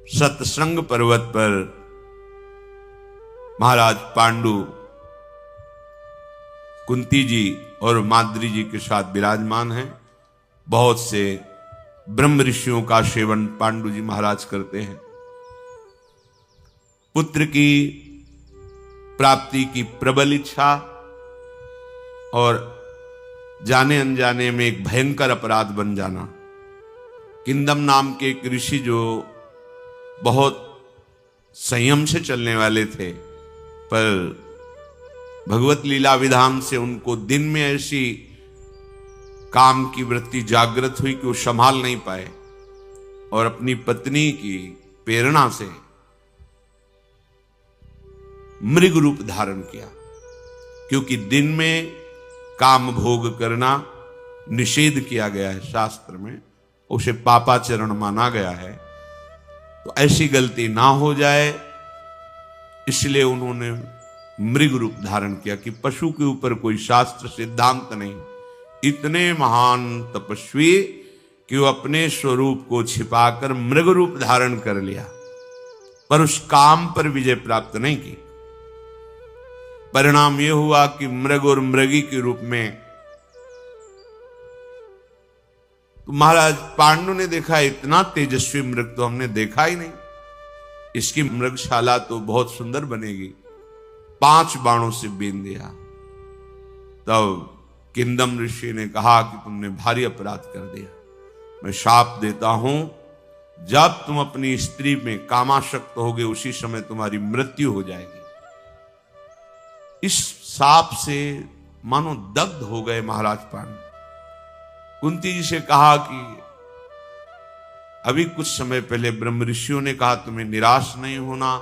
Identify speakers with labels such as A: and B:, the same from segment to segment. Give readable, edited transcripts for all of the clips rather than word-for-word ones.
A: सतसंग पर्वत पर महाराज पांडु कुंती जी और माद्री जी के साथ विराजमान हैं। बहुत से ब्रह्म ऋषियों का सेवन पांडु जी महाराज करते हैं। पुत्र की प्राप्ति की प्रबल इच्छा और जाने अनजाने में एक भयंकर अपराध बन जाना। किंदम नाम के एक ऋषि जो बहुत संयम से चलने वाले थे, पर भगवत लीला विधान से उनको दिन में ऐसी काम की वृत्ति जागृत हुई कि वो संभाल नहीं पाए और अपनी पत्नी की प्रेरणा से मृग रूप धारण किया। क्योंकि दिन में काम भोग करना निषेध किया गया है शास्त्र में, उसे पापाचरण माना गया है। तो ऐसी गलती ना हो जाए इसलिए उन्होंने मृग रूप धारण किया कि पशु के ऊपर कोई शास्त्र सिद्धांत नहीं। इतने महान तपस्वी कि वो अपने स्वरूप को छिपाकर मृग रूप धारण कर लिया, पर उस काम पर विजय प्राप्त नहीं की। परिणाम यह हुआ कि मृग और मृगी के रूप में तो महाराज पांडु ने देखा इतना तेजस्वी मृग तो हमने देखा ही नहीं, इसकी मृगशाला तो बहुत सुंदर बनेगी। 5 बाणों से बीन दिया। तब किंदम ऋषि ने कहा कि तुमने भारी अपराध कर दिया, मैं शाप देता हूं, जब तुम अपनी स्त्री में कामासक्त होगे उसी समय तुम्हारी मृत्यु हो जाएगी। इस शाप से मानो दग्ध हो गए महाराज पांडु। कुंती जी से कहा कि अभी कुछ समय पहले ब्रह्म ऋषियों ने कहा तुम्हें निराश नहीं होना,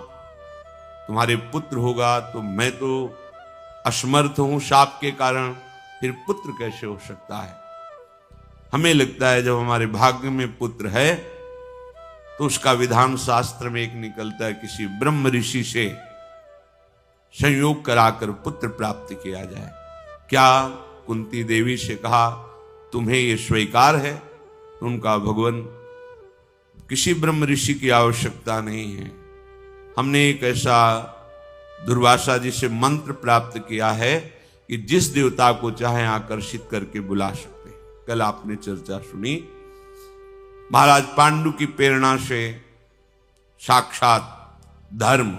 A: तुम्हारे पुत्र होगा। तो मैं तो असमर्थ हूं शाप के कारण, फिर पुत्र कैसे हो सकता है? हमें लगता है जब हमारे भाग्य में पुत्र है तो उसका विधान शास्त्र में एक निकलता है, किसी ब्रह्म ऋषि से संयोग कराकर पुत्र प्राप्त किया जाए। क्या कुंती देवी से कहा तुम्हें यह स्वीकार है? उनका भगवान किसी ब्रह्म ऋषि की आवश्यकता नहीं है, हमने एक ऐसा दुर्वासा जी से मंत्र प्राप्त किया है कि जिस देवता को चाहे आकर्षित करके बुला सकते। कल आपने चर्चा सुनी, महाराज पांडु की प्रेरणा से साक्षात धर्म,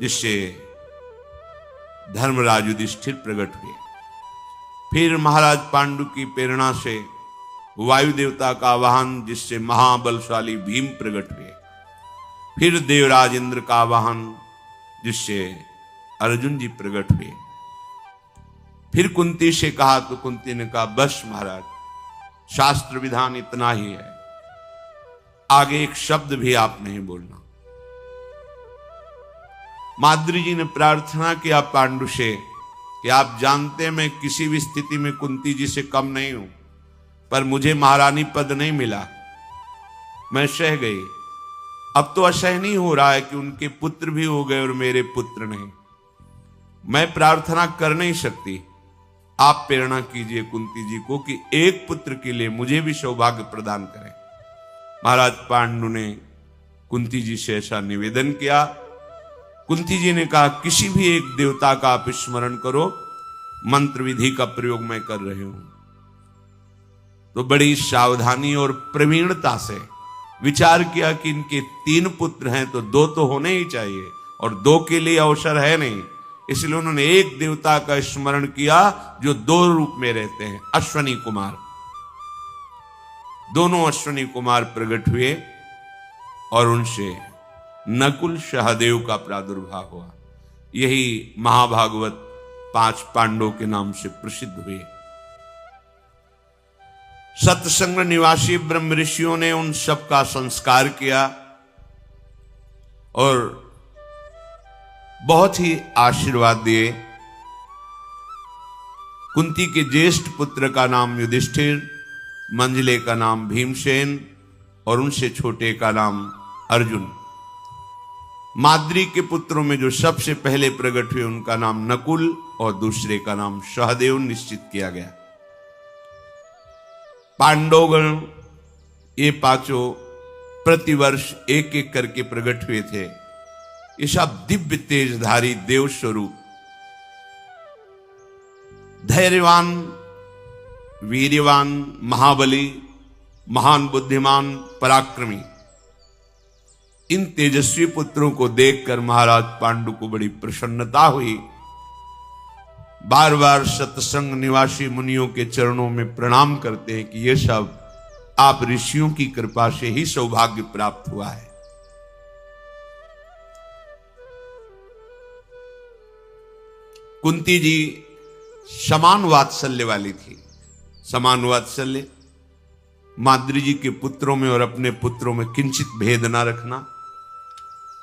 A: जिससे धर्मराज युधिष्ठिर प्रकट हुए। फिर महाराज पांडु की प्रेरणा से वायु देवता का वाहन, जिससे महाबलशाली भीम प्रकट हुए। फिर देवराज इंद्र का वाहन, जिससे अर्जुन जी प्रकट हुए। फिर कुंती से कहा तो कुंती ने कहा बस महाराज, शास्त्र विधान इतना ही है, आगे एक शब्द भी आप नहीं बोलना। माद्री जी ने प्रार्थना किया पांडु से कि आप जानते मैं किसी भी स्थिति में कुंती जी से कम नहीं हूं, पर मुझे महारानी पद नहीं मिला, मैं सह गई। अब तो असह नहीं हो रहा है कि उनके पुत्र भी हो गए और मेरे पुत्र नहीं। मैं प्रार्थना कर नहीं सकती, आप प्रेरणा कीजिए कुंती जी को कि एक पुत्र के लिए मुझे भी सौभाग्य प्रदान करें। महाराज पांडु ने कुंती जी से ऐसा निवेदन किया। कुंती जी ने कहा किसी भी एक देवता का आप स्मरण करो, मंत्र विधि का प्रयोग मैं कर रही हूं। तो बड़ी सावधानी और प्रवीणता से विचार किया कि इनके 3 पुत्र हैं तो 2 तो होने ही चाहिए, और 2 के लिए अवसर है नहीं, इसलिए उन्होंने एक देवता का स्मरण किया जो 2 रूप में रहते हैं, अश्वनी कुमार। दोनों अश्वनी कुमार प्रकट हुए और उनसे नकुल सहदेव का प्रादुर्भाव हुआ। यही महाभागवत 5 पांडवों के नाम से प्रसिद्ध हुए। सतसंग निवासी ब्रह्म ऋषियों ने उन सब का संस्कार किया और बहुत ही आशीर्वाद दिए। कुंती के ज्येष्ठ पुत्र का नाम युधिष्ठिर, मंझले का नाम भीमसेन और उनसे छोटे का नाम अर्जुन। माद्री के पुत्रों में जो सबसे पहले प्रकट हुए उनका नाम नकुल और दूसरे का नाम सहदेव निश्चित किया गया। पांडवगण ये 5 प्रतिवर्ष एक एक करके प्रकट हुए थे। ये सब दिव्य तेजधारी देव स्वरूप, धैर्यवान, वीर्यवान, महाबली, महान बुद्धिमान, पराक्रमी, इन तेजस्वी पुत्रों को देखकर महाराज पांडु को बड़ी प्रसन्नता हुई। बार बार सत्संग निवासी मुनियों के चरणों में प्रणाम करते हैं कि ये सब आप ऋषियों की कृपा से ही सौभाग्य प्राप्त हुआ है। कुंती जी समान वात्सल्य वाली थी। समान वात्सल्य, माद्री जी के पुत्रों में और अपने पुत्रों में किंचित भेद ना रखना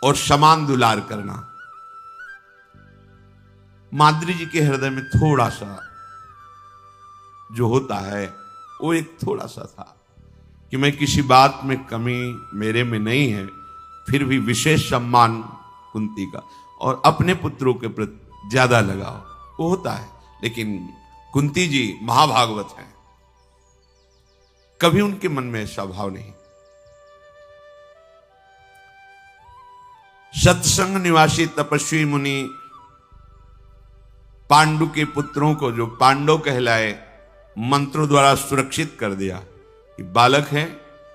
A: और समान दुलार करना। माद्री जी के हृदय में थोड़ा सा जो होता है वो एक थोड़ा सा था कि मैं किसी बात में कमी मेरे में नहीं है, फिर भी विशेष सम्मान कुंती का और अपने पुत्रों के प्रति ज्यादा लगाव वो होता है। लेकिन कुंती जी महाभागवत हैं, कभी उनके मन में ऐसा भाव नहीं। सत्संग निवासी तपस्वी मुनि पांडु के पुत्रों को, जो पांडव कहलाए, मंत्रों द्वारा सुरक्षित कर दिया कि बालक है,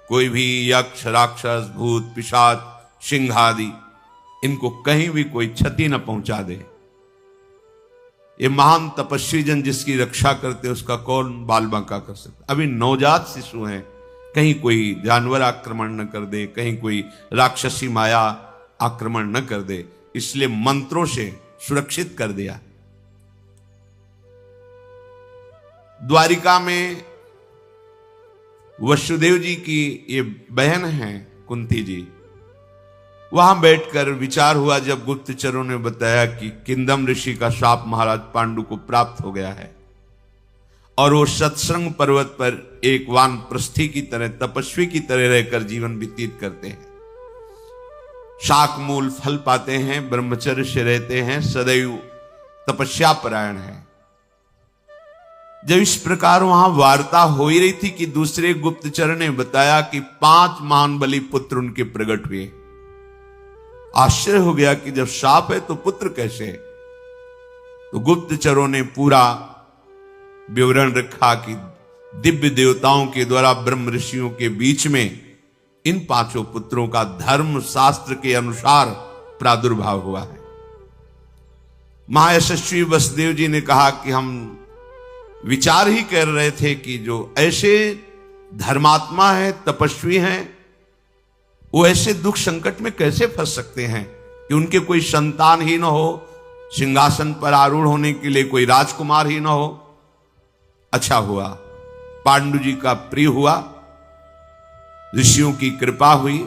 A: कोई भी यक्ष, राक्षस, भूत, पिशाच, सिंह आदि इनको कहीं भी कोई क्षति न पहुंचा दे। ये महान तपस्वी जन जिसकी रक्षा करते उसका कौन बाल बांका कर सकता। अभी नवजात शिशु हैं, कहीं कोई जानवर आक्रमण न कर दे, कहीं कोई राक्षसी माया आक्रमण न कर दे, इसलिए मंत्रों से सुरक्षित कर दिया। द्वारिका में वसुदेव जी की ये बहन है कुंती जी, वहां बैठकर विचार हुआ जब गुप्तचरों ने बताया कि किंदम ऋषि का शाप महाराज पांडु को प्राप्त हो गया है और वो सत्संग पर्वत पर एक वानप्रस्थी की तरह, तपस्वी की तरह रहकर जीवन व्यतीत करते हैं। शाक मूल फल पाते हैं, ब्रह्मचर्य से रहते हैं, सदैव तपस्या परायण है। जब इस प्रकार वहां वार्ता हो ही रही थी कि दूसरे गुप्तचर ने बताया कि 5 महान बली पुत्र उनके प्रकट हुए। आश्चर्य हो गया कि जब शाप है तो पुत्र कैसे? तो गुप्तचरों ने पूरा विवरण रखा कि दिव्य देवताओं के द्वारा ब्रह्म ऋषियों के बीच में इन 5 पुत्रों का धर्म शास्त्र के अनुसार प्रादुर्भाव हुआ है। महायशस्वी वसुदेव जी ने कहा कि हम विचार ही कर रहे थे कि जो ऐसे धर्मात्मा है, तपस्वी हैं, वो ऐसे दुख संकट में कैसे फंस सकते हैं कि उनके कोई संतान ही ना हो, सिंहासन पर आरूढ़ होने के लिए कोई राजकुमार ही ना हो। अच्छा हुआ पांडु जी का प्रिय हुआ, ऋषियों की कृपा हुई,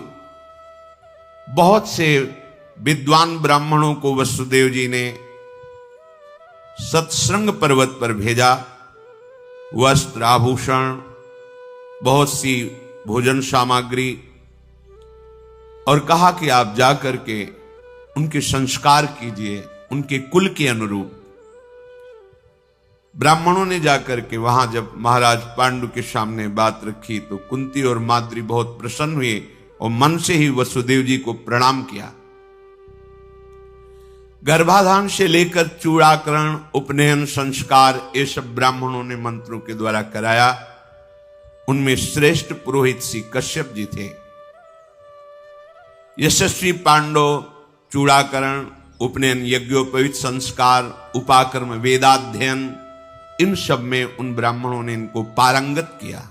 A: बहुत से विद्वान ब्राह्मणों को वसुदेव जी ने सत्संग पर्वत पर भेजा। वस्त्र, आभूषण, बहुत सी भोजन सामग्री, और कहा कि आप जाकर के उनके संस्कार कीजिए उनके कुल के अनुरूप। ब्राह्मणों ने जाकर के वहां जब महाराज पांडु के सामने बात रखी तो कुंती और माद्री बहुत प्रसन्न हुए और मन से ही वसुदेव जी को प्रणाम किया। गर्भाधान से लेकर चूड़ाकरण, उपनयन संस्कार, ये सब ब्राह्मणों ने मंत्रों के द्वारा कराया। उनमें श्रेष्ठ पुरोहित श्री कश्यप जी थे। यशस्वी पांडव चूड़ाकरण, उपनयन, यज्ञोपवीत संस्कार, उपाकर्म, वेदाध्ययन, इन सब में उन ब्राह्मणों ने इनको पारंगत किया।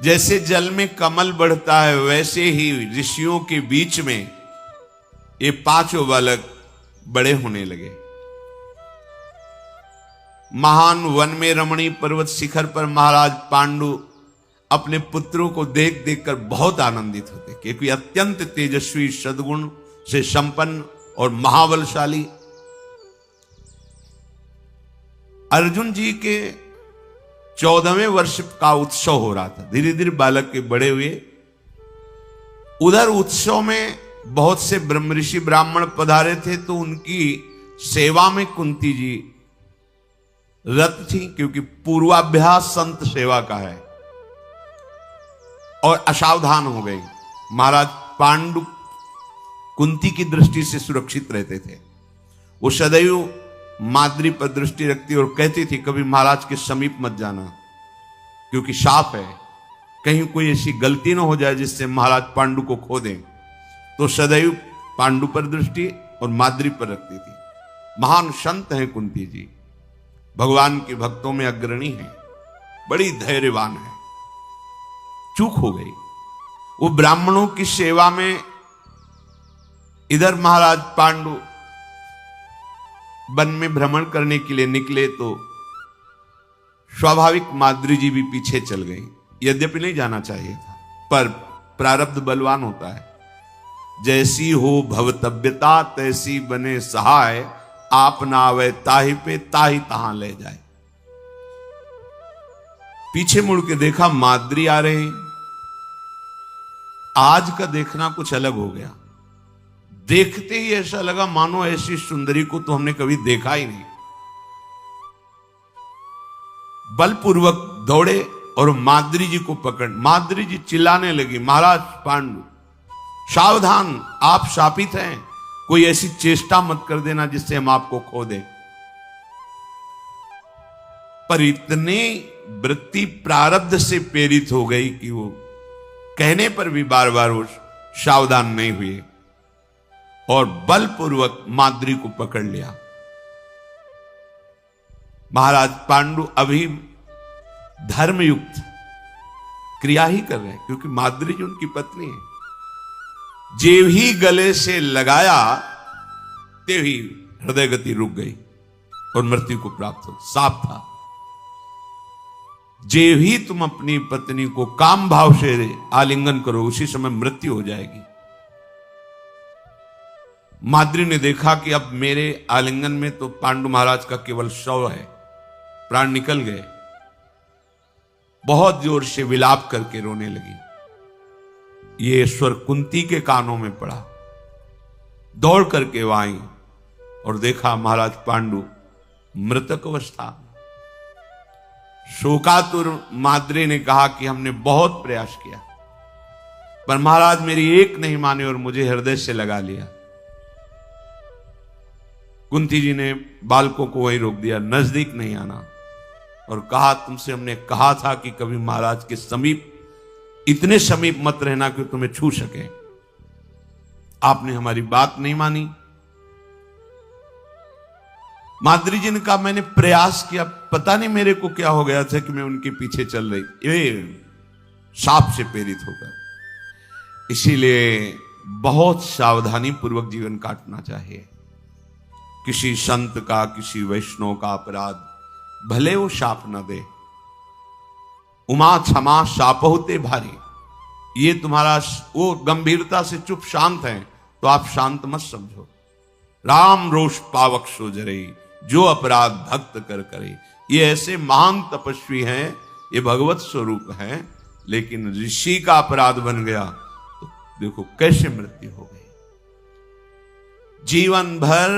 A: जैसे जल में कमल बढ़ता है वैसे ही ऋषियों के बीच में ये 5 बालक बड़े होने लगे। महान वन में रमणीय पर्वत शिखर पर महाराज पांडु अपने पुत्रों को देख देखकर बहुत आनंदित होते, क्योंकि अत्यंत तेजस्वी, सद्गुण से संपन्न और महाबलशाली। अर्जुन जी के 14वें वर्ष का उत्सव हो रहा था, धीरे धीरे बालक के बड़े हुए। उधर उत्सव में बहुत से ब्रह्म ऋषि ब्राह्मण पधारे थे, तो उनकी सेवा में कुंती जी रत थी, क्योंकि पूर्वाभ्यास संत सेवा का है, और असावधान हो गई। महाराज पांडु कुंती की दृष्टि से सुरक्षित रहते थे। वो सदैव माद्री पर दृष्टि रखती और कहती थी कभी महाराज के समीप मत जाना, क्योंकि शाप है, कहीं कोई ऐसी गलती ना हो जाए जिससे महाराज पांडु को खो दें। तो सदैव पांडु पर दृष्टि और माद्री पर रखती थी। महान संत हैं कुंती जी, भगवान के भक्तों में अग्रणी हैं, बड़ी धैर्यवान है। चूक हो गई, वो ब्राह्मणों की सेवा में इधर महाराज पांडु वन में भ्रमण करने के लिए निकले तो स्वाभाविक माद्री जी भी पीछे चल गई। यद्यपि नहीं जाना चाहिए था, पर प्रारब्ध बलवान होता है। जैसी हो भवतव्यता तैसी बने सहाय, आप ना आवे ताहि पे ताहि तहां ले जाए। पीछे मुड़ के देखा माद्री आ रही। आज का देखना कुछ अलग हो गया। देखते ही ऐसा लगा मानो ऐसी सुंदरी को तो हमने कभी देखा ही नहीं। बलपूर्वक दौड़े और माद्री जी को पकड़, माद्री जी चिल्लाने लगी, महाराज पांडु सावधान, आप शापित हैं, कोई ऐसी चेष्टा मत कर देना जिससे हम आपको खो दें। पर इतनी वृत्ति प्रारब्ध से प्रेरित हो गई कि वो कहने पर भी बार बार वो सावधान नहीं हुए और बलपूर्वक माद्री को पकड़ लिया। महाराज पांडु अभी धर्मयुक्त क्रिया ही कर रहे हैं, क्योंकि माद्री जी उनकी पत्नी है। जेव ही गले से लगाया तेव ही हृदय गति रुक गई और मृत्यु को प्राप्त हो। साफ था, जेव ही तुम अपनी पत्नी को काम भाव से आलिंगन करो उसी समय मृत्यु हो जाएगी। माद्री ने देखा कि अब मेरे आलिंगन में तो पांडु महाराज का केवल शव है, प्राण निकल गए। बहुत जोर से विलाप करके रोने लगी। ये स्वर कुंती के कानों में पड़ा। दौड़ करके वहां आई और देखा महाराज पांडु मृतक अवस्था। शोकातुर माद्री ने कहा कि हमने बहुत प्रयास किया, पर महाराज मेरी एक नहीं माने और मुझे हृदय से लगा लिया। कुंती जी ने बालकों को वहीं रोक दिया, नजदीक नहीं आना, और कहा तुमसे हमने कहा था कि कभी महाराज के समीप, इतने समीप मत रहना कि तुम्हें छू सके। आपने हमारी बात नहीं मानी। माद्री जी ने कहा मैंने प्रयास किया, पता नहीं मेरे को क्या हो गया था कि मैं उनके पीछे चल रही, ये साप से प्रेरित होकर। इसीलिए बहुत सावधानी पूर्वक जीवन काटना चाहिए। किसी संत का, किसी वैष्णव का अपराध भले वो शाप न दे, उमा क्षमा शाप होते भारी, ये तुम्हारा वो गंभीरता से चुप शांत है तो आप शांत मत समझो। राम रोष पावक सो जरे, जो अपराध भक्त कर करे। ये ऐसे महान तपस्वी हैं, ये भगवत स्वरूप हैं, लेकिन ऋषि का अपराध बन गया तो देखो कैसे मृत्यु हो गई। जीवन भर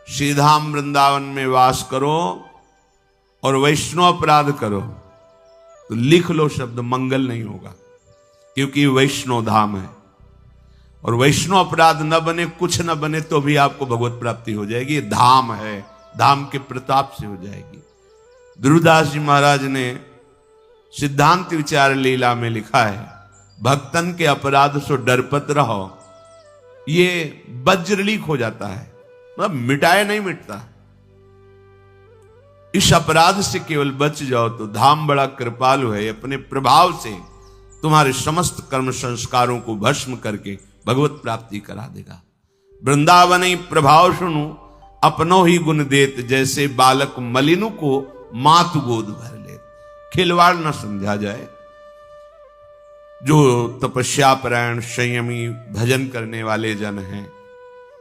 A: श्रीधाम वृंदावन में वास करो और वैष्णव अपराध करो तो लिख लो शब्द मंगल नहीं होगा, क्योंकि वैष्णव धाम है। और वैष्णव अपराध न बने, कुछ न बने तो भी आपको भगवत प्राप्ति हो जाएगी। ये धाम है, धाम के प्रताप से हो जाएगी। ध्रुवदास जी महाराज ने सिद्धांत विचार लीला में लिखा है, भक्तन के अपराध सो डरपत रहो। ये वज्रलीक हो जाता है, मतलब मिटाए नहीं मिटता। इस अपराध से केवल बच जाओ तो धाम बड़ा कृपालु है, अपने प्रभाव से तुम्हारे समस्त कर्म संस्कारों को भस्म करके भगवत प्राप्ति करा देगा। वृंदावन ही प्रभाव सुनु अपनो ही गुण देत, जैसे बालक मलिनु को मातु गोद भर ले। खिलवाड़ न समझा जाए। जो तपस्या परायण संयमी भजन करने वाले जन हैं,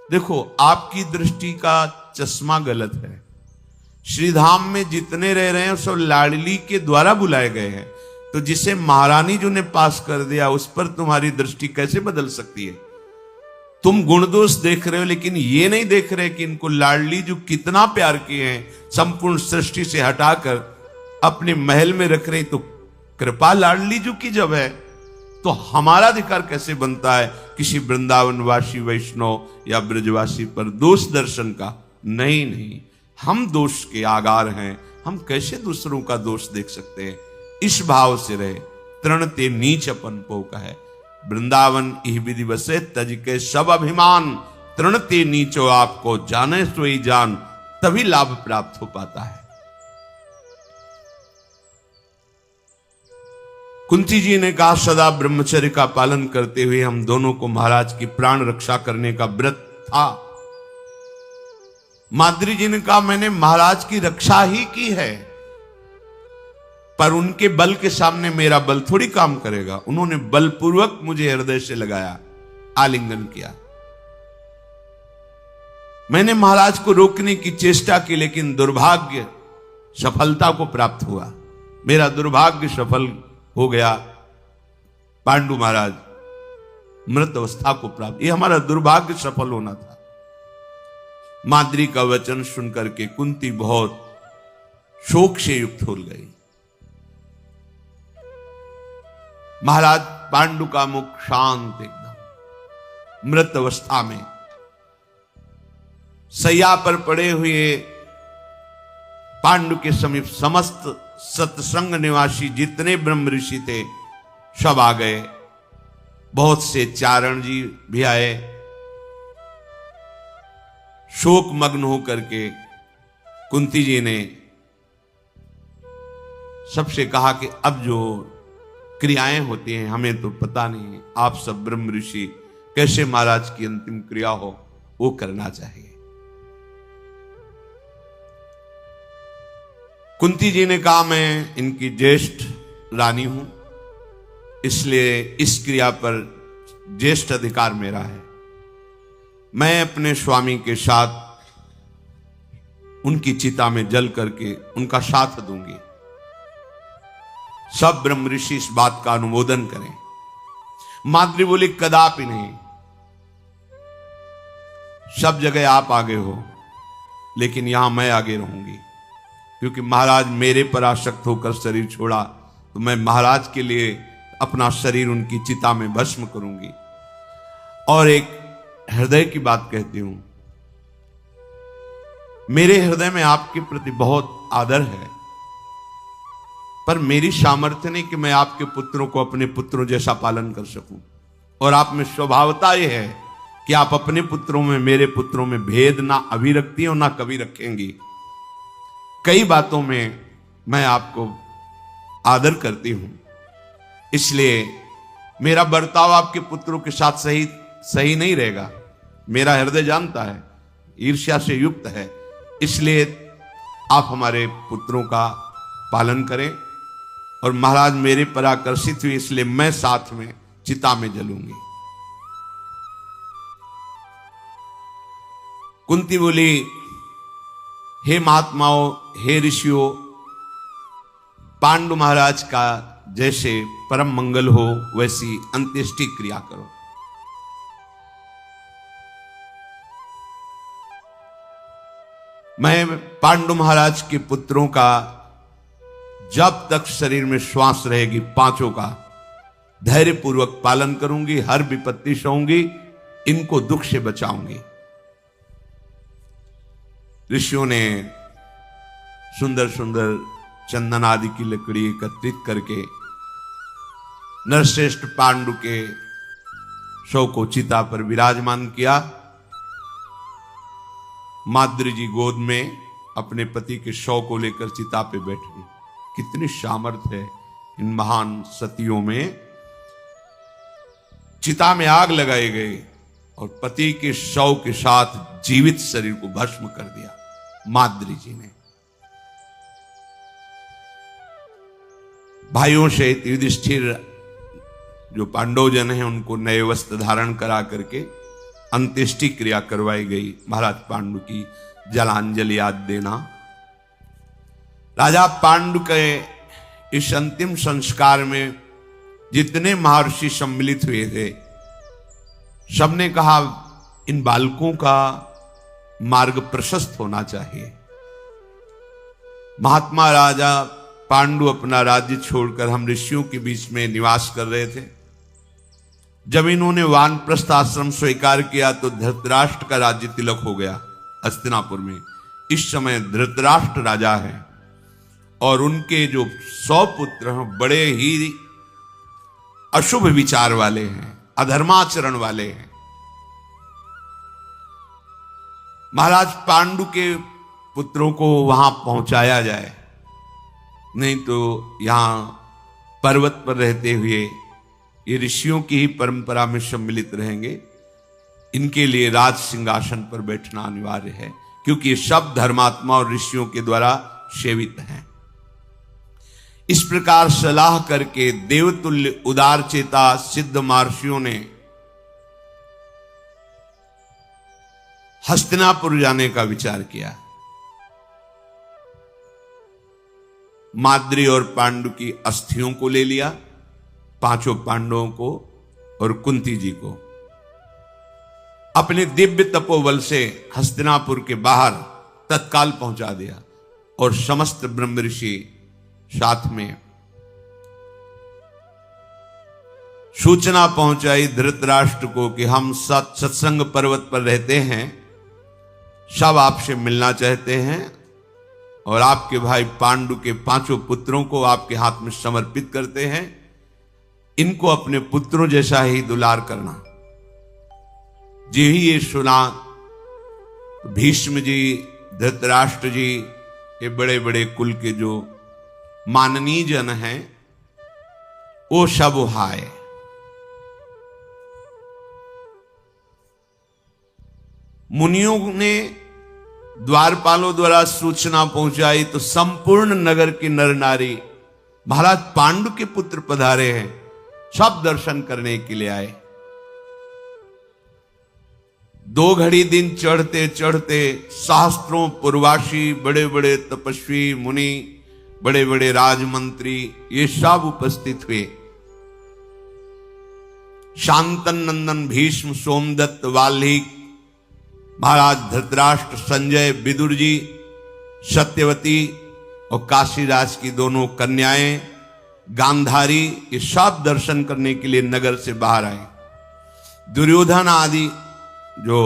A: देखो आपकी दृष्टि का चश्मा गलत है। श्रीधाम में जितने रह रहे हैं सब लाडली के द्वारा बुलाए गए हैं, तो जिसे महारानी जी ने पास कर दिया उस पर तुम्हारी दृष्टि कैसे बदल सकती है? तुम गुण दोष देख रहे हो, लेकिन ये नहीं देख रहे कि इनको लाडली जो कितना प्यार किए हैं, संपूर्ण सृष्टि से हटाकर अपने महल में रख रहे, तो कृपा लाडली जो की जब है तो हमारा अधिकार कैसे बनता है किसी वृंदावनवासी वैष्णव या ब्रजवासी पर दोष दर्शन का? नहीं नहीं, हम दोष के आगार हैं, हम कैसे दूसरों का दोष देख सकते हैं? इस भाव से रहे। तृणते नीच अपन को कहे, वृंदावन इह विधि बसे तज के सब अभिमान, तृणते नीचो आपको जाने सोई जान, तभी लाभ प्राप्त हो पाता है। कुंती जी ने कहा सदा ब्रह्मचर्य का पालन करते हुए हम दोनों को महाराज की प्राण रक्षा करने का व्रत था। माद्री जी ने कहा मैंने महाराज की रक्षा ही की है, पर उनके बल के सामने मेरा बल थोड़ी काम करेगा। उन्होंने बलपूर्वक मुझे हृदय से लगाया, आलिंगन किया। मैंने महाराज को रोकने की चेष्टा की, लेकिन दुर्भाग्य सफलता को प्राप्त हुआ। मेरा दुर्भाग्य सफल हो गया। पांडु महाराज मृत अवस्था को प्राप्त, ये हमारा दुर्भाग्य सफल होना था। माद्री का वचन सुनकर के कुंती बहुत शोक से युक्त हो गई। महाराज पांडु का मुख शांत, एकदम मृत अवस्था में सैया पर पड़े हुए पांडु के समीप समस्त सत्संग निवासी जितने ब्रह्म ऋषि थे सब आ गए। बहुत से चारण जी भी आए। शोक मग्न होकर के कुंती जी ने सबसे कहा कि अब जो क्रियाएं होती हैं हमें तो पता नहीं, आप सब ब्रह्म ऋषि कैसे महाराज की अंतिम क्रिया हो वो करना चाहिए। कुंती जी ने कहा मैं इनकी ज्येष्ठ रानी हूं, इसलिए इस क्रिया पर ज्येष्ठ अधिकार मेरा है। मैं अपने स्वामी के साथ उनकी चिता में जल करके उनका साथ दूंगी। सब ब्रह्म ऋषि इस बात का अनुमोदन करें। माद्री बोली कदापि नहीं, सब जगह आप आगे हो, लेकिन यहां मैं आगे रहूंगी, क्योंकि महाराज मेरे पर आसक्त होकर शरीर छोड़ा तो मैं महाराज के लिए अपना शरीर उनकी चिता में भस्म करूंगी। और एक हृदय की बात कहती हूं, मेरे हृदय में आपके प्रति बहुत आदर है, पर मेरी सामर्थ्य नहीं कि मैं आपके पुत्रों को अपने पुत्रों जैसा पालन कर सकूं। और आप में स्वभावता यह है कि आप अपने पुत्रों में मेरे पुत्रों में भेद ना अभी रखती हो ना कभी रखेंगी। कई बातों में मैं आपको आदर करती हूं, इसलिए मेरा बर्ताव आपके पुत्रों के साथ सही नहीं रहेगा। मेरा हृदय जानता है, ईर्ष्या से युक्त है, इसलिए आप हमारे पुत्रों का पालन करें। और महाराज मेरे पर आकर्षित हुए, इसलिए मैं साथ में चिता में जलूंगी। कुंती बोली हे महात्माओं, हे ऋषियों, पांडु महाराज का जैसे परम मंगल हो वैसी अंत्येष्टि क्रिया करो। मैं पांडु महाराज के पुत्रों का जब तक शरीर में श्वास रहेगी पांचों का धैर्य पूर्वक पालन करूंगी, हर विपत्ति सहूंगी, इनको दुख से बचाऊंगी। ऋषियों ने सुंदर सुंदर चंदन आदि की लकड़ी एकत्रित करके नरश्रेष्ठ पांडु के शव को चिता पर विराजमान किया। माद्री जी गोद में अपने पति के शव को लेकर चिता पे बैठी। कितनी सामर्थ्य है इन महान सतियों में। चिता में आग लगाई गई और पति के शव के साथ जीवित शरीर को भस्म कर दिया माद्री जी ने। भाइयों से युधिष्ठिर जो पांडवजन हैं उनको नए वस्त्र धारण करा करके अंत्येष्टि क्रिया करवाई गई। महाराज पांडु की जलांजलि याद देना। राजा पांडु के इस अंतिम संस्कार में जितने महर्षि सम्मिलित हुए थे, सबने कहा इन बालकों का मार्ग प्रशस्त होना चाहिए। महात्मा राजा पांडु अपना राज्य छोड़कर हम ऋषियों के बीच में निवास कर रहे थे। जब इन्होंने वानप्रस्थ आश्रम स्वीकार किया तो धृतराष्ट्र का राज्य तिलक हो गया हस्तिनापुर में। इस समय धृतराष्ट्र राजा है और उनके जो 100 पुत्र हैं बड़े ही अशुभ विचार वाले हैं, अधर्माचरण वाले हैं। महाराज पांडु के पुत्रों को वहां पहुंचाया जाए, नहीं तो यहां पर्वत पर रहते हुए ये ऋषियों की ही परंपरा में सम्मिलित रहेंगे। इनके लिए राज सिंहासन पर बैठना अनिवार्य है, क्योंकि ये सब धर्मात्मा और ऋषियों के द्वारा सेवित हैं। इस प्रकार सलाह करके देवतुल्य उदार चेता सिद्ध महर्षियों ने हस्तिनापुर जाने का विचार किया। माद्री और पांडु की अस्थियों को ले लिया, 5 पांडवों को और कुंती जी को। अपने दिव्य तपोबल से हस्तिनापुर के बाहर तत्काल पहुंचा दिया और समस्त ब्रह्म ऋषि साथ में। सूचना पहुंचाई धृतराष्ट्र को कि हम सत्संग पर्वत पर रहते हैं, सब आपसे मिलना चाहते हैं और आपके भाई पांडु के 5 पुत्रों को आपके हाथ में समर्पित करते हैं। इनको अपने पुत्रों जैसा ही दुलार करना। जी ही ये सुना तो भीष्म जी, धृतराष्ट्र जी, ये बड़े बड़े कुल के जो माननीय जन हैं वो सब आए। मुनियों ने द्वारपालों द्वारा सूचना पहुंचाई तो संपूर्ण नगर की नर नारी महाराज पांडु के पुत्र पधारे हैं, सब दर्शन करने के लिए आए। 2 घड़ी दिन चढ़ते चढ़ते सहस्त्रों पूर्वासी, बड़े बड़े तपस्वी मुनि, बड़े बड़े राजमंत्री, ये सब उपस्थित हुए। शांतन नंदन भीष्म, सोमदत्त, वाल्मीकि, महाराज धृतराष्ट्र, संजय, विदुर जी, सत्यवती और काशीराज की दोनों कन्याएं, गांधारी, ये सब दर्शन करने के लिए नगर से बाहर आए। दुर्योधन आदि जो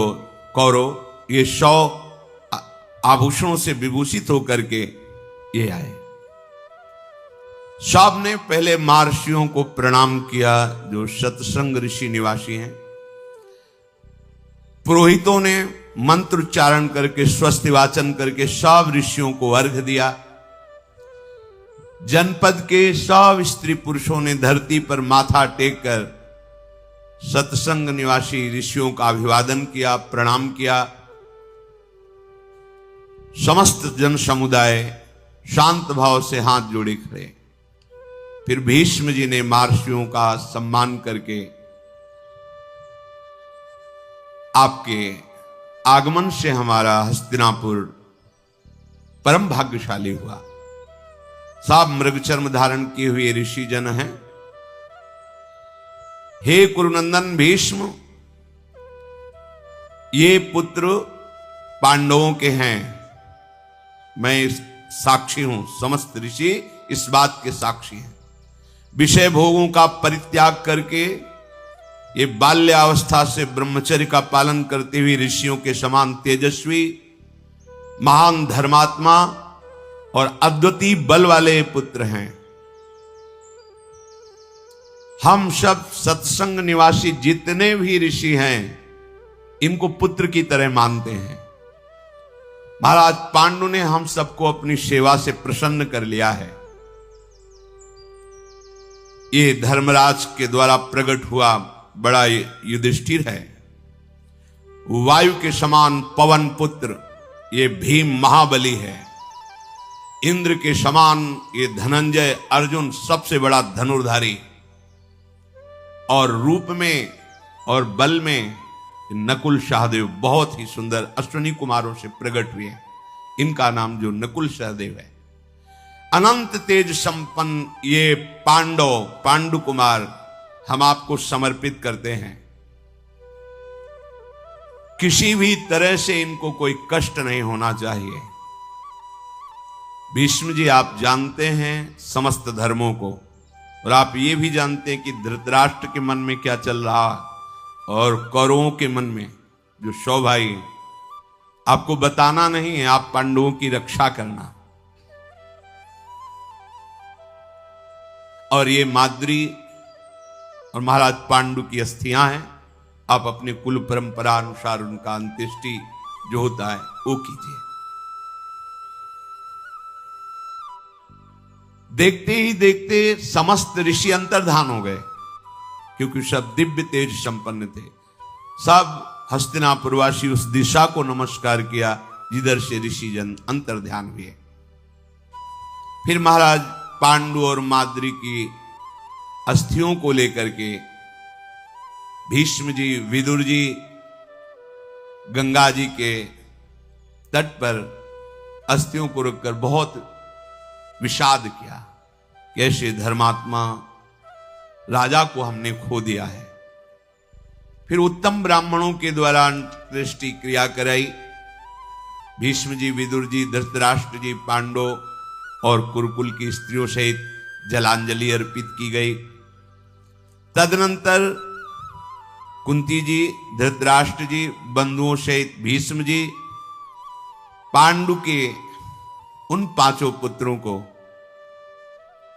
A: कौरव, ये 100 आभूषणों से विभूषित होकर के ये आए। सब ने पहले महर्षियों को प्रणाम किया जो सत्संग ऋषि निवासी हैं। पुरोहितों ने मंत्रोच्चारण करके स्वस्ति वाचन करके सब ऋषियों को अर्घ्य दिया। जनपद के सब स्त्री पुरुषों ने धरती पर माथा टेक कर सत्संग निवासी ऋषियों का अभिवादन किया, प्रणाम किया। समस्त जन समुदाय शांत भाव से हाथ जोड़े खड़े। फिर भीष्म जी ने महर्षियों का सम्मान करके आपके आगमन से हमारा हस्तिनापुर परम भाग्यशाली हुआ। सब मृगचर्म धारण किए हुए ऋषि जन हैं। हे कुरुनंदन भीष्म, ये पुत्र पांडवों के हैं। मैं साक्षी हूं, समस्त ऋषि इस बात के साक्षी हैं। विषय भोगों का परित्याग करके ये बाल्यावस्था से ब्रह्मचर्य का पालन करते हुए ऋषियों के समान तेजस्वी, महान धर्मात्मा और अद्वितीय बल वाले पुत्र हैं। हम सब सत्संग निवासी जितने भी ऋषि हैं इनको पुत्र की तरह मानते हैं। महाराज पांडु ने हम सबको अपनी सेवा से प्रसन्न कर लिया है। ये धर्मराज के द्वारा प्रकट हुआ बड़ा युधिष्ठिर है। वायु के समान पवन पुत्र ये भीम महाबली है। इंद्र के समान ये धनंजय अर्जुन सबसे बड़ा धनुर्धारी। और रूप में और बल में नकुल सहदेव बहुत ही सुंदर अश्विनी कुमारों से प्रकट हुए। इनका नाम जो नकुल सहदेव है। अनंत तेज संपन्न ये पांडु कुमार हम आपको समर्पित करते हैं। किसी भी तरह से इनको कोई कष्ट नहीं होना चाहिए। भीष्म जी, आप जानते हैं समस्त धर्मों को, और आप ये भी जानते हैं कि धृतराष्ट्र के मन में क्या चल रहा और कौरवों के मन में, जो 100 भाई हैं। आपको बताना नहीं है, आप पांडवों की रक्षा करना। और ये माद्री और महाराज पांडु की अस्थियां हैं। आप अपने कुल परंपरा अनुसार उनका अंत्येष्टि जो होता है वो कीजिए। देखते ही देखते समस्त ऋषि अंतर्धान हो गए, क्योंकि सब दिव्य तेज संपन्न थे। सब हस्तिनापुरवासी उस दिशा को नमस्कार किया जिधर से ऋषि जन अंतर्ध्यान हुए। फिर महाराज पांडु और माद्री की अस्थियों को लेकर के भीष्म जी, विदुर जी गंगा जी के तट पर अस्थियों को रखकर बहुत विषाद किया, कैसे धर्मात्मा राजा को हमने खो दिया है। फिर उत्तम ब्राह्मणों के द्वारा अंत्येष्टि क्रिया कराई। भीष्म जी, विदुर जी, धृतराष्ट्र जी, पांडव और कुरुकुल की स्त्रियों सहित जलांजलि अर्पित की गई। तदनंतर कुंती जी, धृतराष्ट्र जी, बंधुओं सहित भीष्म जी पांडु के उन 5 पुत्रों को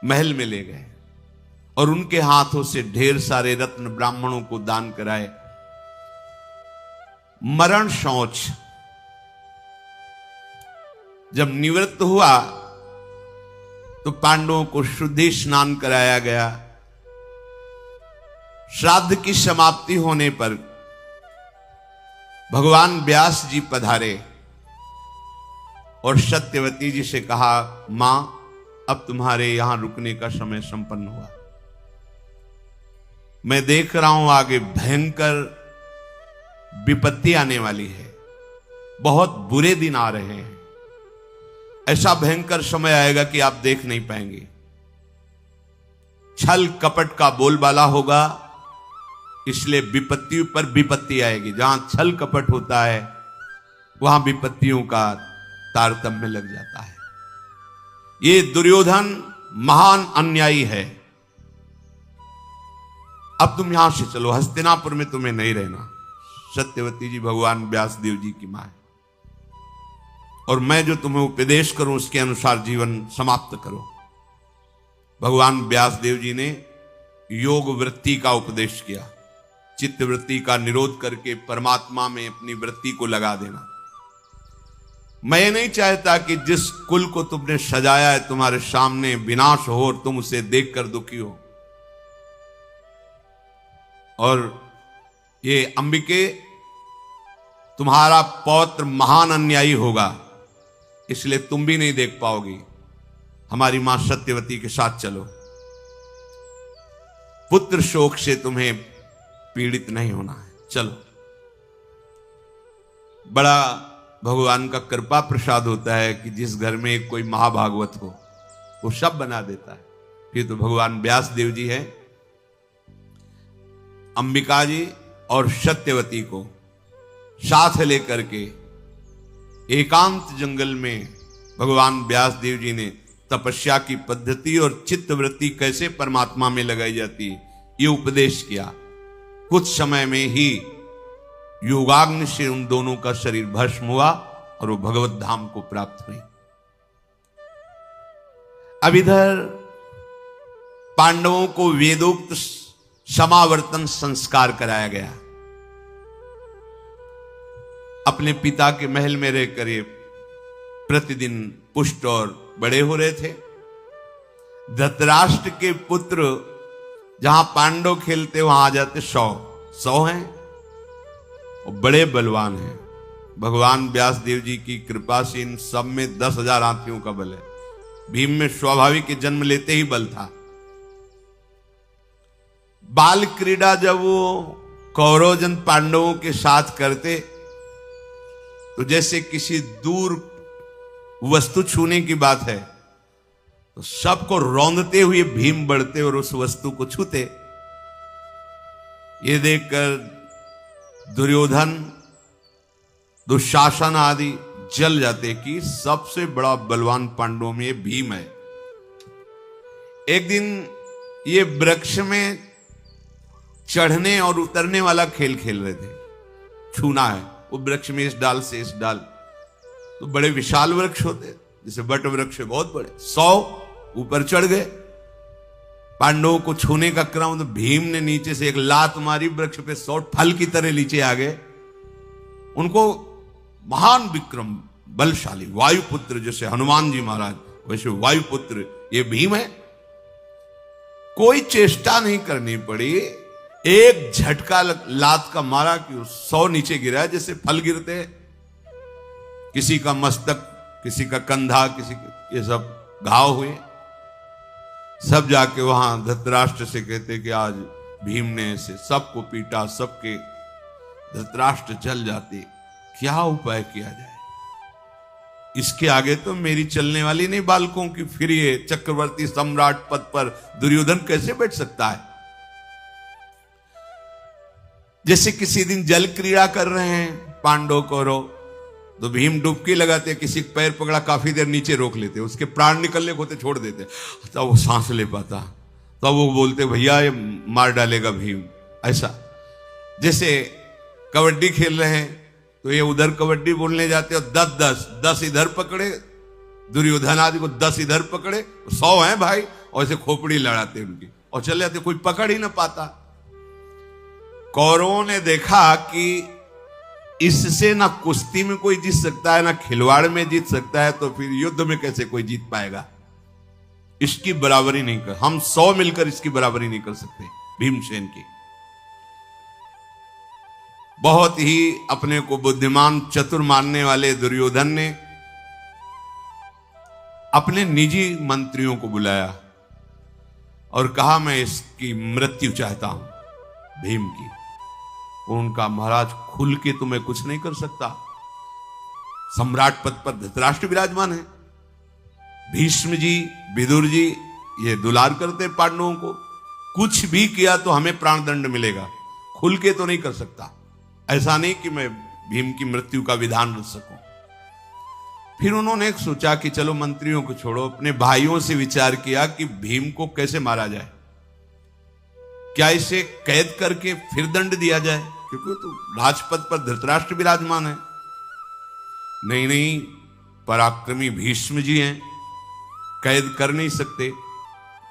A: महल में ले गए और उनके हाथों से ढेर सारे रत्न ब्राह्मणों को दान कराए। मरण शौच जब निवृत्त हुआ तो पांडवों को शुद्धि स्नान कराया गया। श्राद्ध की समाप्ति होने पर भगवान व्यास जी पधारे और सत्यवती जी से कहा, मां, अब तुम्हारे यहां रुकने का समय संपन्न हुआ। मैं देख रहा हूं आगे भयंकर विपत्ति आने वाली है, बहुत बुरे दिन आ रहे हैं। ऐसा भयंकर समय आएगा कि आप देख नहीं पाएंगे। छल कपट का बोलबाला होगा, इसलिए विपत्ति पर विपत्ति आएगी। जहां छल कपट होता है वहां विपत्तियों का तारतम्य लग जाता है। ये दुर्योधन महान अन्यायी है। अब तुम यहां से चलो, हस्तिनापुर में तुम्हें नहीं रहना। सत्यवती जी भगवान व्यासदेव जी की मां है, और मैं जो तुम्हें उपदेश करूं उसके अनुसार जीवन समाप्त करो। भगवान व्यासदेव जी ने योग वृत्ति का उपदेश किया। चित्त वृत्ति का निरोध करके परमात्मा में अपनी वृत्ति को लगा देना। मैं नहीं चाहता कि जिस कुल को तुमने सजाया है तुम्हारे सामने विनाश हो और तुम उसे देखकर दुखी हो। और ये अंबिके, तुम्हारा पौत्र महान अन्यायी होगा, इसलिए तुम भी नहीं देख पाओगी। हमारी मां सत्यवती के साथ चलो, पुत्र शोक से तुम्हें पीड़ित नहीं होना है, चलो। बड़ा भगवान का कृपा प्रसाद होता है कि जिस घर में कोई महाभागवत हो वो सब बना देता है। फिर तो भगवान व्यास देव जी है। अंबिका जी और सत्यवती को साथ लेकर के एकांत जंगल में भगवान व्यास देव जी ने तपस्या की पद्धति और चित्तवृत्ति कैसे परमात्मा में लगाई जाती है ये उपदेश किया। कुछ समय में ही योगाग्नि से उन दोनों का शरीर भस्म हुआ और वो भगवत धाम को प्राप्त हुई। अब इधर पांडवों को वेदोक्त समावर्तन संस्कार कराया गया। अपने पिता के महल में रहकर ये प्रतिदिन पुष्ट और बड़े हो रहे थे। धृतराष्ट्र के पुत्र जहां पांडव खेलते वहां आ जाते 100 हैं और बड़े बलवान हैं। भगवान व्यास देव जी की कृपा से इन सब में 10,000 हाथियों का बल है। भीम में स्वाभाविक जन्म लेते ही बल था। बाल क्रीड़ा जब वो कौरवजन पांडवों के साथ करते तो जैसे किसी दूर वस्तु छूने की बात है तो सबको रौंदते हुए भीम बढ़ते और उस वस्तु को छूते। ये देखकर दुर्योधन दुशासन आदि जल जाते कि सबसे बड़ा बलवान पांडवों में ये भीम है। एक दिन ये वृक्ष में चढ़ने और उतरने वाला खेल खेल रहे थे। छूना है वो वृक्ष में, इस डाल से इस डाल, तो बड़े विशाल वृक्ष होते, जैसे बट वृक्ष बहुत बड़े, 100 ऊपर चढ़ गए। पांडवों को छूने का क्रम, तो भीम ने नीचे से एक लात मारी, वृक्ष पे 100 फल की तरह नीचे आ गए। उनको महान विक्रम, बलशाली वायुपुत्र, जैसे हनुमान जी महाराज वैसे वायुपुत्र ये भीम है। कोई चेष्टा नहीं करनी पड़ी, एक झटका लात का मारा कि 100 नीचे गिरा, जैसे फल गिरते, किसी का मस्तक, किसी का कंधा, किसी के ये सब घाव हुए। सब जाके वहां धृतराष्ट्र से कहते कि आज भीम ने ऐसे सबको पीटा, सबके धृतराष्ट्र जल जाते, क्या उपाय किया जाए? इसके आगे तो मेरी चलने वाली नहीं बालकों की, फिर ये चक्रवर्ती सम्राट पद पर दुर्योधन कैसे बैठ सकता है? जैसे किसी दिन जल क्रीड़ा कर रहे हैं पांडव कौरव, तो भीम डुबकी लगाते, किसी का पैर पकड़ा, काफी देर नीचे रोक लेते, उसके प्राण निकलने को होते छोड़ देते, तब वो सांस ले पाता, तब वो बोलते भैया ये मार डालेगा भीम। ऐसा जैसे कबड्डी खेल रहे हैं तो ये उधर कबड्डी बोलने जाते और 10 इधर पकड़े, दुर्योधन आदि को 10 इधर पकड़े, 100 हैं भाई, और ऐसे खोपड़ी लड़ाते उनकी और चले जाते, कोई पकड़ ही ना पाता। कौरवों ने देखा कि इससे ना कुश्ती में कोई जीत सकता है, ना खिलवाड़ में जीत सकता है, तो फिर युद्ध में कैसे कोई जीत पाएगा? इसकी बराबरी नहीं कर, हम 100 मिलकर इसकी बराबरी नहीं कर सकते भीमसेन की। बहुत ही अपने को बुद्धिमान चतुर मानने वाले दुर्योधन ने अपने निजी मंत्रियों को बुलाया और कहा मैं इसकी मृत्यु चाहता हूं भीम की। उनका महाराज खुल के तो मैं कुछ नहीं कर सकता, सम्राट पद पर धृतराष्ट्र विराजमान है, भीष्म जी विदुर जी ये दुलार करते पांडवों को, कुछ भी किया तो हमें प्राणदंड मिलेगा, खुल के तो नहीं कर सकता। ऐसा नहीं कि मैं भीम की मृत्यु का विधान रख सकूं। फिर उन्होंने एक सोचा कि चलो मंत्रियों को छोड़ो, अपने भाइयों से विचार किया कि भीम को कैसे मारा जाए, क्या इसे कैद करके फिर दंड दिया जाए, क्योंकि तो राजपद पर धृतराष्ट्र विराजमान है। नहीं, पराक्रमी भीष्म जी हैं, कैद कर नहीं सकते,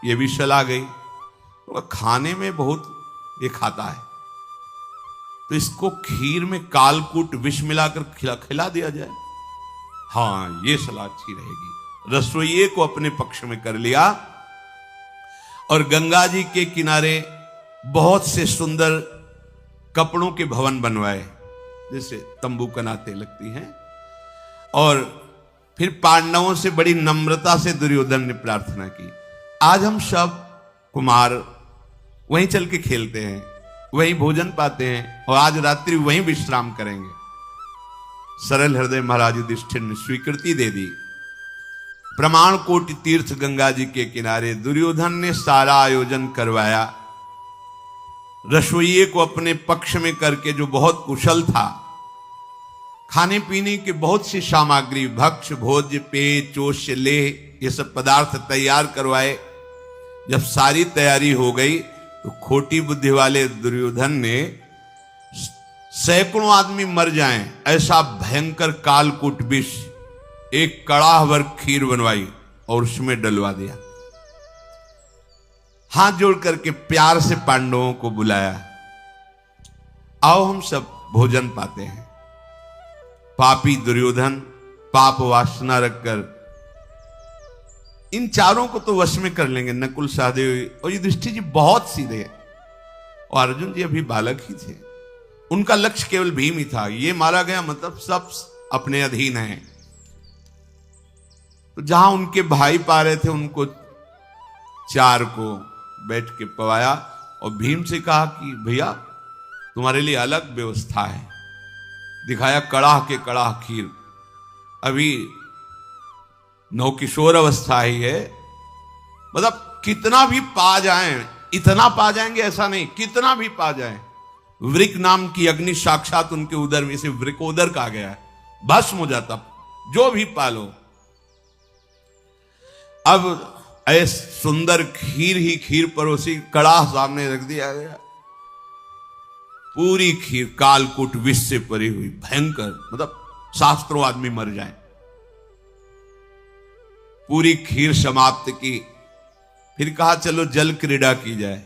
A: ये भी सलाह गई। तो खाने में बहुत ये खाता है, तो इसको खीर में कालकूट विष मिलाकर खिला दिया जाए। हाँ, ये सलाह अच्छी रहेगी। रसोइये को अपने पक्ष में कर लिया और गंगा जी के किनारे बहुत से सुंदर कपड़ों के भवन बनवाए, जैसे तंबू कनाते लगती हैं। और फिर पांडवों से बड़ी नम्रता से दुर्योधन ने प्रार्थना की, आज हम सब कुमार वहीं चल के खेलते हैं, वहीं भोजन पाते हैं और आज रात्रि वहीं विश्राम करेंगे। सरल हृदय महाराज युधिष्ठिर ने स्वीकृति दे दी। प्रमाण कोटि तीर्थ गंगा जी के किनारे दुर्योधन ने सारा आयोजन करवाया, रसोइये को अपने पक्ष में करके, जो बहुत कुशल था, खाने पीने की बहुत सी सामग्री, भक्ष भोज्य पेय चोष्य लेह, ये सब पदार्थ तैयार करवाए। जब सारी तैयारी हो गई तो खोटी बुद्धि वाले दुर्योधन ने सैकड़ों आदमी मर जाएं ऐसा भयंकर कालकूट विष एक कड़ाह भर खीर बनवाई और उसमें डलवा दिया। हाथ जोड़ करके प्यार से पांडवों को बुलाया, आओ हम सब भोजन पाते हैं। पापी दुर्योधन पाप वासना रखकर इन चारों को तो वश में कर लेंगे, नकुल सहदेव और युधिष्ठिर जी बहुत सीधे, और अर्जुन जी अभी बालक ही थे, उनका लक्ष्य केवल भीम ही था। ये मारा गया मतलब सब अपने अधीन हैं। तो जहां उनके भाई पा रहे थे उनको चार को बैठ के पवाया और भीम से कहा कि भैया तुम्हारे लिए अलग व्यवस्था है। दिखाया कड़ाह के कड़ाह खीर, अभी नवकिशोर अवस्था ही है, मतलब कितना भी पा जाएं, इतना पा जाएंगे ऐसा नहीं, कितना भी पा जाएं। वृक नाम की अग्नि साक्षात उनके उदर में से वृकोदर कहा गया है। भस्म हो जाता, जो भी पालो। अब ऐसे सुंदर खीर ही खीर परोसी, कड़ाह सामने रख दिया गया। पूरी खीर कालकूट विष से परी हुई, भयंकर, मतलब शास्त्रों आदमी मर जाए। पूरी खीर समाप्त की, फिर कहा चलो जल क्रीड़ा की जाए।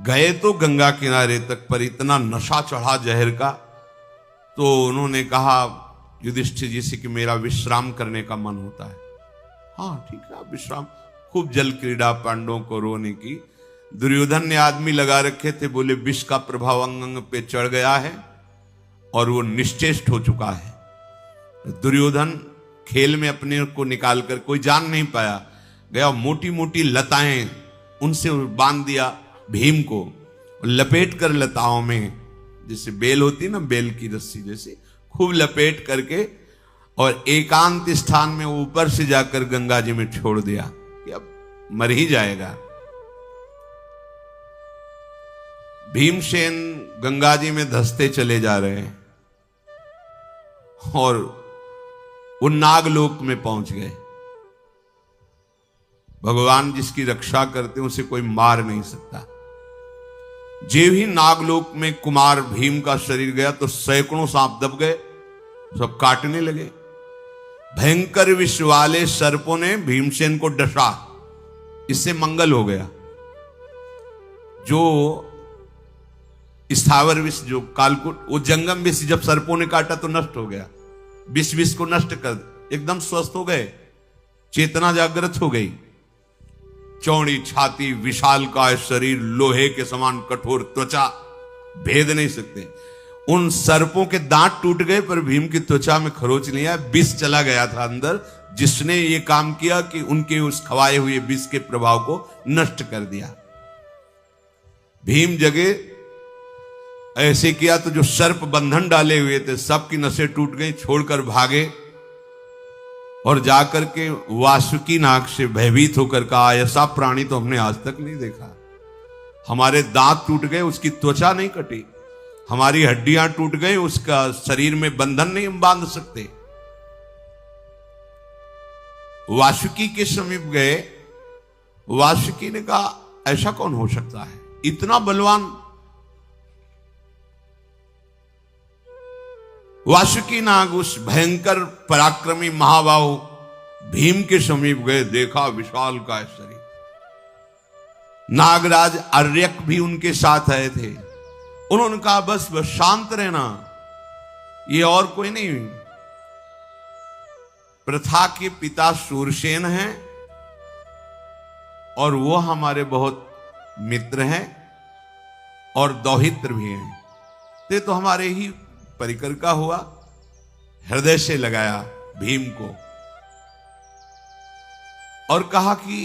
A: गए तो गंगा किनारे तक, पर इतना नशा चढ़ा जहर का, तो उन्होंने कहा युधिष्ठिर जी से कि मेरा विश्राम करने का मन होता है। हाँ ठीक है, आप विश्राम। खूब जल क्रीड़ा पांडवों को रोने की। दुर्योधन ने आदमी लगा रखे थे, बोले विष का प्रभाव अंग अंग पे चढ़ गया है और वो निश्चेष्ट हो चुका है। दुर्योधन खेल में अपने को निकालकर, कोई जान नहीं पाया, गया मोटी मोटी लताएं उनसे बांध दिया भीम को, लपेट कर लताओं में, जैसे बेल होती ना, बेल की रस्सी जैसे, खूब लपेट करके और एकांत स्थान में ऊपर से जाकर गंगा जी में छोड़ दिया कि अब मर ही जाएगा। भीमसेन गंगा जी में धंसते चले जा रहे हैं और वो नागलोक में पहुंच गए। भगवान जिसकी रक्षा करते हैं उसे कोई मार नहीं सकता। जे भी नागलोक में कुमार भीम का शरीर गया तो सैकड़ों सांप दब गए, सब काटने लगे। भयंकर विष वाले सर्पों ने भीमसेन को डसा, इससे मंगल हो गया। जो स्थावर विष, जो कालकूट, वो जंगम विष जब सर्पों ने काटा तो नष्ट हो गया। विष को नष्ट कर, एकदम स्वस्थ हो गए, चेतना जागृत हो गई। चौड़ी छाती, विशालकाय शरीर, लोहे के समान कठोर त्वचा, भेद नहीं सकते। उन सर्पों के दांत टूट गए पर भीम की त्वचा में खरोच नहीं आया। विष चला गया था अंदर, जिसने ये काम किया कि उनके उस खवाए हुए विष के प्रभाव को नष्ट कर दिया। भीम जगे, ऐसे किया तो जो सर्प बंधन डाले हुए थे सबकी नसें टूट गई, छोड़कर भागे और जाकर के वासुकी नाग से भयभीत होकर कहा ऐसा प्राणी तो हमने आज तक नहीं देखा। हमारे दांत टूट गए, उसकी त्वचा नहीं कटी, हमारी हड्डियां टूट गई, उसका शरीर में बंधन नहीं हम बांध सकते। वासुकी के समीप गए। वासुकी ने कहा ऐसा कौन हो सकता है, इतना बलवान। वासुकी नाग उस भयंकर पराक्रमी महाबाहु भीम के समीप गए, देखा विशाल का शरीर। नागराज अर्यक भी उनके साथ आए थे। उन्होंने कहा बस बस शांत रहना, ये और कोई नहीं, प्रथा के पिता शूरसेन हैं और वो हमारे बहुत मित्र हैं और दौहित्र भी हैं। ते तो हमारे ही परिकर का हुआ। हृदय से लगाया भीम को और कहा कि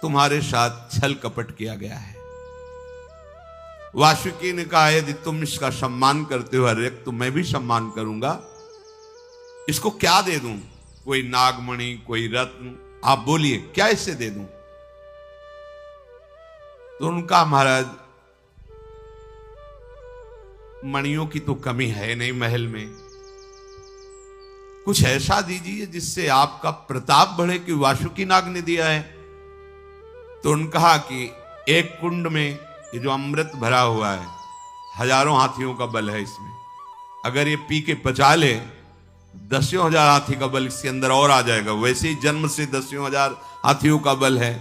A: तुम्हारे साथ छल कपट किया गया है। वासुकी ने कहा यदि तुम इसका सम्मान करते हो अर्यक, तो मैं भी सम्मान करूंगा। इसको क्या दे दूं, कोई नागमणि, कोई रत्न, आप बोलिए क्या इससे दे दूं। तो उनका महाराज मणियों की तो कमी है नहीं महल में, कुछ ऐसा दीजिए जिससे आपका प्रताप बढ़े कि वासुकी नाग ने दिया है। तो उन्होंने कहा कि एक कुंड में ये जो अमृत भरा हुआ है, हजारों हाथियों का बल है इसमें, अगर ये पी के पचा ले, 10,000 हाथी का बल इसके अंदर और आ जाएगा। वैसे ही जन्म से 10,000 हाथियों का बल है।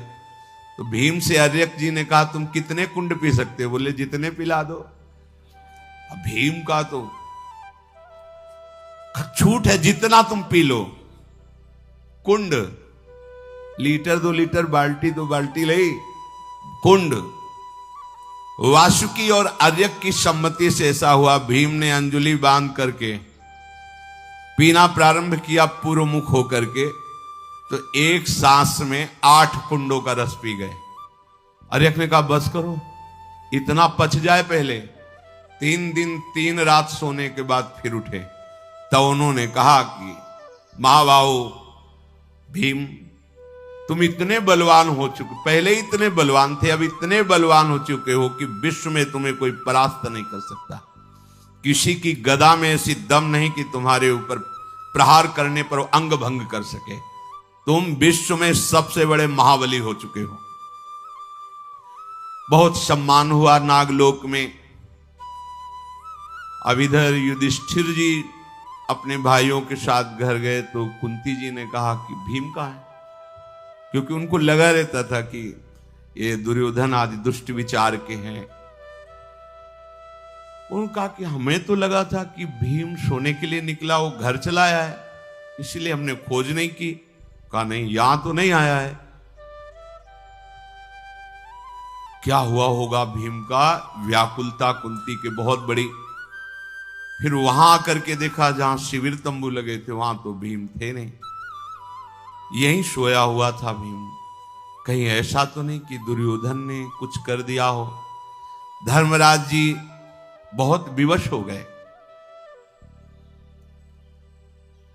A: तो भीम से अर्यक जी ने कहा तुम कितने कुंड पी सकते हो? बोले जितने पिला दो। भीम का तो छूट है, जितना तुम पी लो। कुंड, लीटर 2 लीटर, बाल्टी 2 बाल्टी ले, कुंड। वासुकी और अर्यक की सम्मति से ऐसा हुआ, भीम ने अंजुलि बांध करके पीना प्रारंभ किया पूर्व मुख होकर के, तो एक सांस में 8 कुंडों का रस पी गए। अर्यक ने कहा बस करो, इतना पच जाए पहले। 3 दिन 3 रात सोने के बाद फिर उठे। तब उन्होंने कहा कि महाबाहु भीम, तुम इतने बलवान हो चुके, पहले इतने बलवान थे, अब इतने बलवान हो चुके हो कि विश्व में तुम्हें कोई परास्त नहीं कर सकता। किसी की गदा में ऐसी दम नहीं कि तुम्हारे ऊपर प्रहार करने पर अंग भंग कर सके। तुम विश्व में सबसे बड़े महाबली हो चुके हो। बहुत सम्मान हुआ नागलोक में। अब इधर युधिष्ठिर जी अपने भाइयों के साथ घर गए तो कुंती जी ने कहा कि भीम कहाँ है, क्योंकि उनको लगा रहता था कि ये दुर्योधन आदि दुष्ट विचार के हैं। उन्होंने कहा कि हमें तो लगा था कि भीम सोने के लिए निकला, वो घर चला आया है, इसलिए हमने खोज नहीं की। कहा नहीं, यहां तो नहीं आया है। क्या हुआ होगा भीम का, व्याकुलता कुंती के बहुत बड़ी। फिर वहां आकर के देखा जहां शिविर तंबू लगे थे वहां तो भीम थे नहीं, यहीं सोया हुआ था भीम। कहीं ऐसा तो नहीं कि दुर्योधन ने कुछ कर दिया हो। धर्मराज जी बहुत विवश हो गए।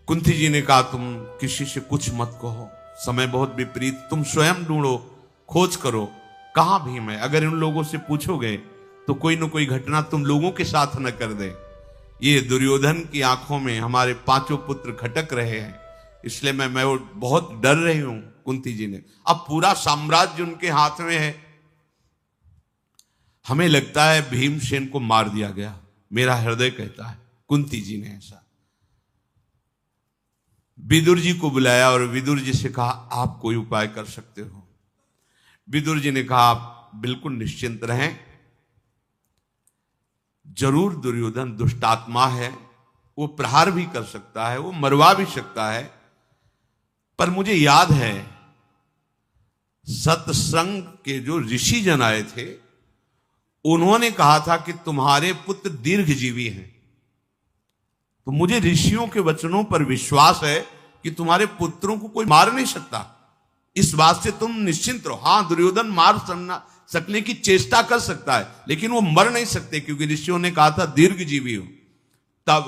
A: कुंती जी ने कहा तुम किसी से कुछ मत कहो, समय बहुत विपरीत, तुम स्वयं ढूंढो, खोज करो कहां भीम है। अगर इन लोगों से पूछोगे तो कोई न कोई घटना तुम लोगों के साथ न कर दे। ये दुर्योधन की आंखों में हमारे पांचों पुत्र खटक रहे हैं, इसलिए मैं बहुत डर रही हूं। कुंती जी ने, अब पूरा साम्राज्य उनके हाथ में है, हमें लगता है भीमसेन को मार दिया गया, मेरा हृदय कहता है। कुंती जी ने ऐसा विदुर जी को बुलाया और विदुर जी से कहा आप कोई उपाय कर सकते हो। विदुर जी ने कहा आप बिल्कुल निश्चिंत रहें, जरूर दुर्योधन दुष्टात्मा है, वो प्रहार भी कर सकता है, वो मरवा भी सकता है, पर मुझे याद है सत्संग के जो ऋषि जन आए थे उन्होंने कहा था कि तुम्हारे पुत्र दीर्घजीवी हैं। तो मुझे ऋषियों के वचनों पर विश्वास है कि तुम्हारे पुत्रों को कोई मार नहीं सकता, इस बात से तुम निश्चिंत रहो। हां, दुर्योधन मार सकने की चेष्टा कर सकता है लेकिन वो मर नहीं सकते, क्योंकि ऋषियों ने कहा था दीर्घजीवी हो। तब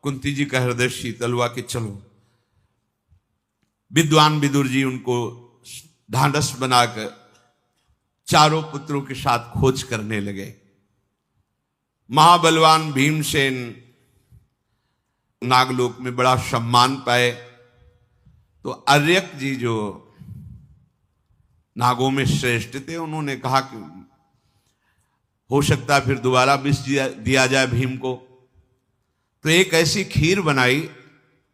A: कुंती जी का हृदय शीतल हुआ कि चलो। विद्वान विदुर जी उनको ढांढस बनाकर चारों पुत्रों के साथ खोज करने लगे। महाबलवान भीमसेन नागलोक में बड़ा सम्मान पाए। तो अर्यक जी जो नागों में श्रेष्ठ थे उन्होंने कहा कि हो सकता है फिर दोबारा विष दिया जाए भीम को। तो एक ऐसी खीर बनाई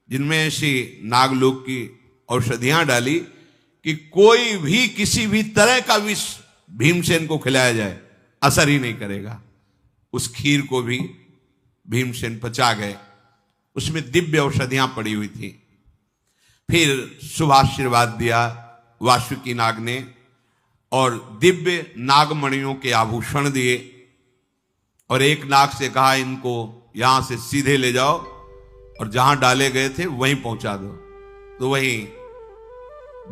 A: जिनमें ऐसी नागलोक की औषधियां डाली कि कोई भी किसी भी तरह का विष भीमसेन को खिलाया जाए असर ही नहीं करेगा। उस खीर को भी भीमसेन पचा गए, उसमें दिव्य औषधियां पड़ी हुई थी। फिर शुभाशीर्वाद दिया वासुकी नाग ने और दिव्य नागमणियों के आभूषण दिए और एक नाग से कहा इनको यहां से सीधे ले जाओ और जहां डाले गए थे वहीं पहुंचा दो। तो वहीं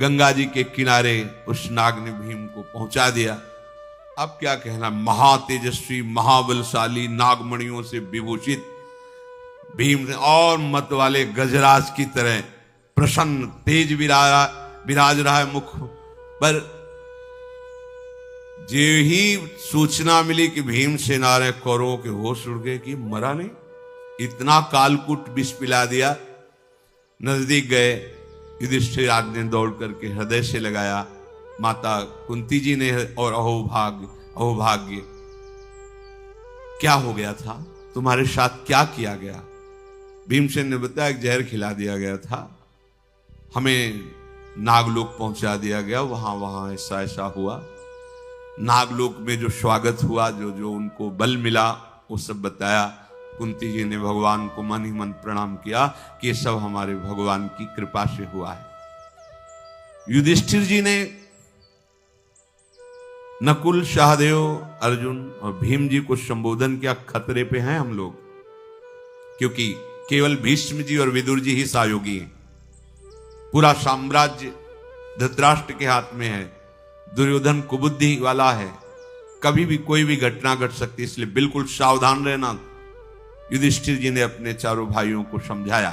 A: गंगा जी के किनारे उस नाग ने भीम को पहुंचा दिया। अब क्या कहना, महातेजस्वी महाबलशाली नागमणियों से विभूषित भीम और मत वाले गजराज की तरह प्रसन्न तेज विराज रहा है मुख पर। जो ही सूचना मिली कि भीमसेन आ रहे, कौरवों के होश उड़ गए कि मरा नहीं, इतना कालकूट विष पिला दिया। नजदीक गए, युधिष्ठिर आदि ने दौड़ करके हृदय से लगाया। माता कुंती जी ने और अहोभाग्य क्या हो गया था, तुम्हारे साथ क्या किया गया। भीमसेन ने बताया जहर खिला दिया गया था, हमें नागलोक पहुंचा दिया गया, वहां ऐसा ऐसा हुआ। नागलोक में जो स्वागत हुआ, जो उनको बल मिला, वो सब बताया। कुंती जी ने भगवान को मन ही मन प्रणाम किया कि ये सब हमारे भगवान की कृपा से हुआ है। युधिष्ठिर जी ने नकुल, सहदेव, अर्जुन और भीम जी को संबोधन किया, खतरे पे हैं हम लोग, क्योंकि केवल भीष्म जी और विदुर जी ही सहयोगी हैं। पूरा साम्राज्य धृतराष्ट्र के हाथ में है, दुर्योधन कुबुद्धि वाला है, कभी भी कोई भी घटना घट सकती है, इसलिए बिल्कुल सावधान रहना। युधिष्ठिर जी ने अपने चारों भाइयों को समझाया।